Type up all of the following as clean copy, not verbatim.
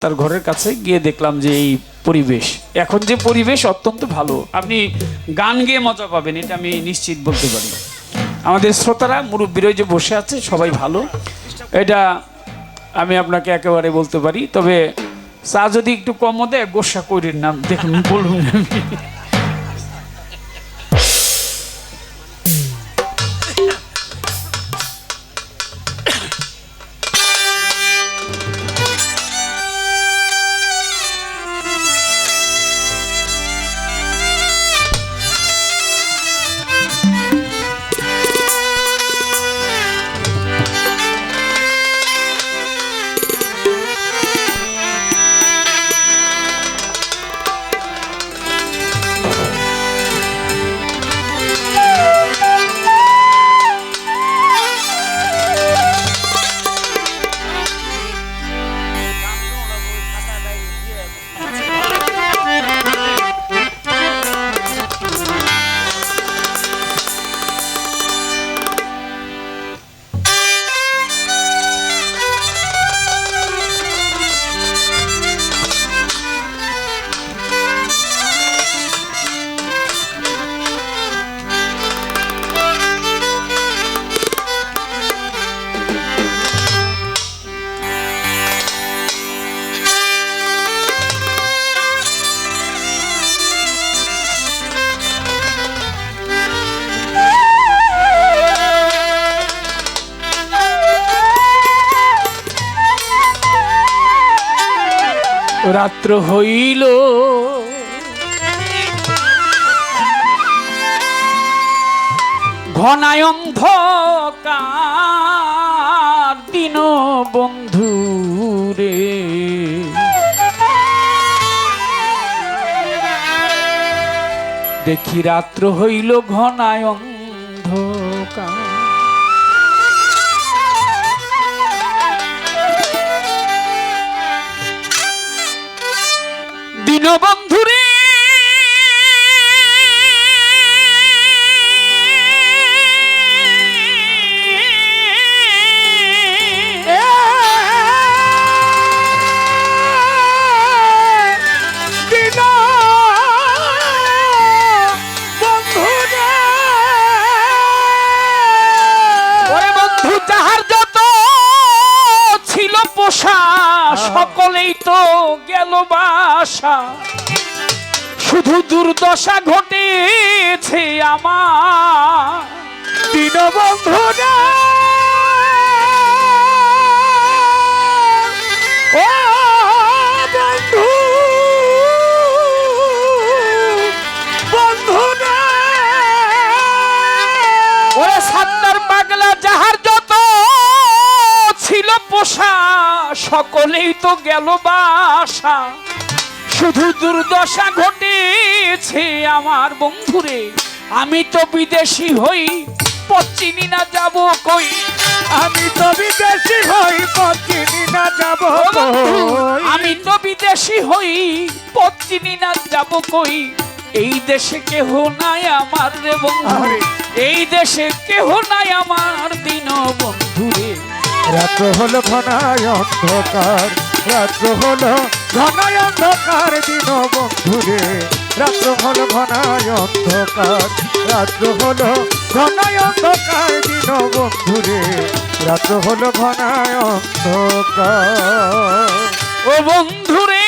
তার ঘরের কাছে গিয়ে দেখলাম যে এই পরিবেশ, এখন যে পরিবেশ অত্যন্ত ভালো, আপনি গান গেয়ে মজা পাবেন, এটা আমি নিশ্চিত বলতে পারি। আমাদের শ্রোতারা মুরব্বীরা যে বসে আছে সবাই ভালো, এটা আমি আপনাকে একেবারে বলতে পারি। তবে চা যদি একটু কমও দেয় গোসা করির নাম দেখুন বলুন। আমি রাত্র হইল ঘনায় অন্ধকার দিন বন্ধু রে, দেখি রাত্র হইল ঘনায় অন্ধকার, দীনবন্ধু রে সকলেই তো গেল বাসা, শুধু দুর্দশা ঘটেছে আমার দীনবন্ধু রে, ও বন্ধু বন্ধু রে, ওরে সাত্তার পাগলা যাহার যত ছিল পোষা সকলেই তো গেল বাসা, শুধু দুর্দশা ঘটেছে আমার বন্ধুরে, আমি তো বিদেশি হই পথ চিনি না যাব কই, আমি তো বিদেশি হই পথ চিনি না যাব কই, আমি তো বিদেশি হই পথ চিনি না যাব কই, এই দেশে কেহ নাই আমার রে বন্ধু, এই দেশে কেহ নাই আমার দিন বন্ধুরে, রাত্র হলো ঘনায় অন্ধকার, রাত্র হলো ঘনায় অন্ধকার দিন বন্ধুরে, রাত্র হলো ঘনায় অন্ধকার, রাত্র হলো ঘনায় অন্ধকার দিন বন্ধুরে, রাত্র হলো ঘনায় অন্ধকার, ও বন্ধুরে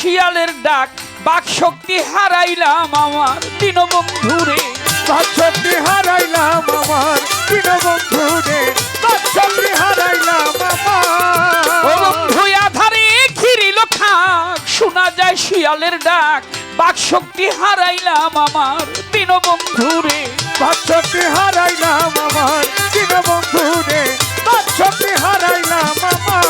শিয়ালের ডাক, বাক শক্তি হারাইলাম আমার দীনবন্ধুরে, বাক শক্তি হারাইলাম আমার দীনবন্ধুরে, বাক শক্তি হারাইলাম আমার, ও বন্ধু আধারে ঘিরিল খাক, শোনা যায় শিয়ালের ডাক, বাক শক্তি হারাইলাম আমার দীনবন্ধুরে, বাচ্চাকে হারাইলাম আমার দিন বন্ধু রে, বাচ্চাকে হারাইলাম আমার।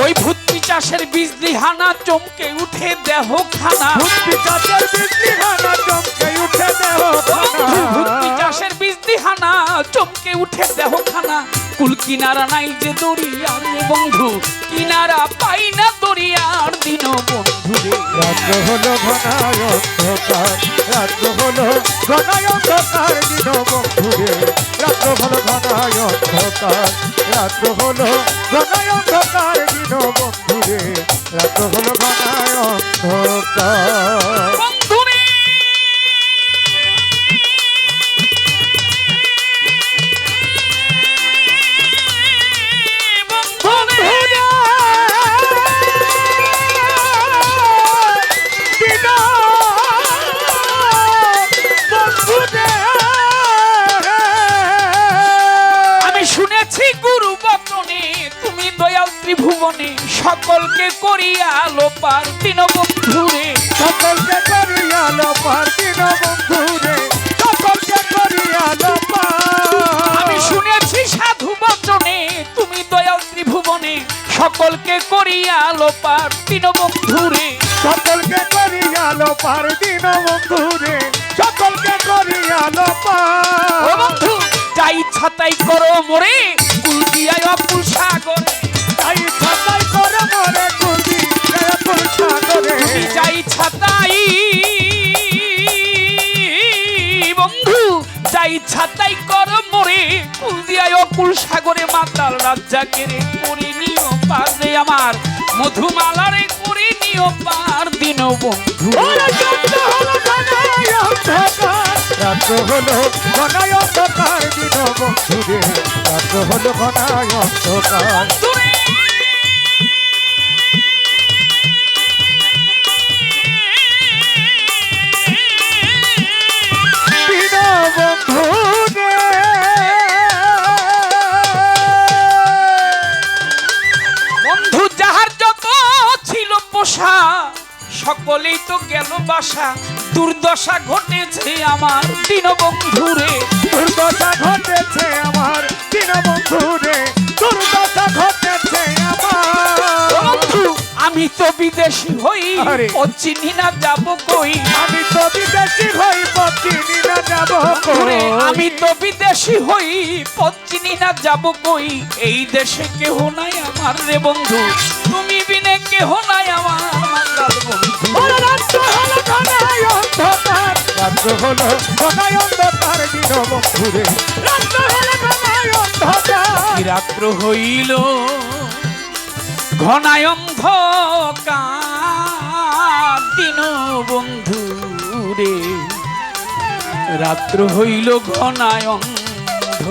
ওই ভূত পিচাসের বিজলি হানা চমকে উঠে দেহ খানা, ভূত পিশাচের বিজলি হানা চমকে উঠে দেহ ভূত খানা। পিচাসের বিজলি হানা চমকে উঠে দেহ খানা। কুল কিনারা নাই যে দরিয়ার রে বন্ধু, কিনারা পাই না দরিয়ার দিন বন্ধু রে। রাত্র হলো ঘনায় অন্ধকার, রাত্র হলো ঘনায় অন্ধকার দিন বন্ধু রে, রাত্র হলো ঘনায় অন্ধকার, রাত্র হলো ঘনায় অন্ধকার দিন বন্ধু রে, রাত্র হলো ঘনায় অন্ধকার। বন্ধু রে বন্ধু রে আমি শুনেছি গুরু বচনে তুমি দয়াল ত্রিভুবনে সকলকে করিয়া লোপার দিন বন্ধু রে। সকলকে করিয়ালো পার দিন বন্ধু রে, সকলকে করিয়ালো পার। আমি শুনেছি সাধু বচনে তুমি দয়াল ত্রিভুবনে সকলকে করিয়া লোপার দিন বন্ধু রে। সকলকে করিয়ালো পার দিন বন্ধু রে, সকলকে করিয়ালো ও পার। বন্ধু যা ইচ্ছা তাই করো মোরে, কুল দিয়ায় অকুল সাগরে। তাই ছাতাই করে মরে কুলদি কুল সাগরে। তুমি যা ইচ্ছা তাই বন্ধু, যা ইচ্ছা তাই করো মোরে, কুল দিয়ায় অকুল সাগরে। মাতাল রাজ্জাকে রে করে নিও পার রে আমার, মধুমালারে করে নিও পার দিন বন্ধু। ওরে রাত্র হলো ঘনায় অন্ধকার, রাত্র হলো ঘনায় অন্ধকার দিন বন্ধু রে, রাত্র হলো ঘনায় অন্ধকার। দূরে দিন বন্ধু রে। বন্ধু যাহার যত ছিল পোষা সকলেই তো গেল বাসা, দুর্দশা ঘটেছে আমার দিন বন্ধু রে। দুর্দশা ঘটেছে আমার দিন বন্ধু রে, দুর্দশা ঘটেছে আমার। ও বন্ধু আমি তো বিদেশি হই, আরে। ও চিনি না যাব কই। আমি তো বিদেশি হই পশ্চিমি না যাব ওরে, কই। আমি তো বিদেশি হই পথ চিনি না যাব কই। এই দেশে কেহ নাই আমার রে বন্ধু, তুমি বিনে কেহ নাই আমার মাতাল বন্ধু। ওরে রাত্র হলো ঘনায় অন্ধকার, রাত্র হলো ঘনায় অন্ধকার দিন বন্ধু রে, রাত্র হলো ঘনায় অন্ধকার। কি রাত্র হইল ঘনায় অন্ধকার দিন বন্ধু রে, রাত্র হইল ঘনায় অন্ধ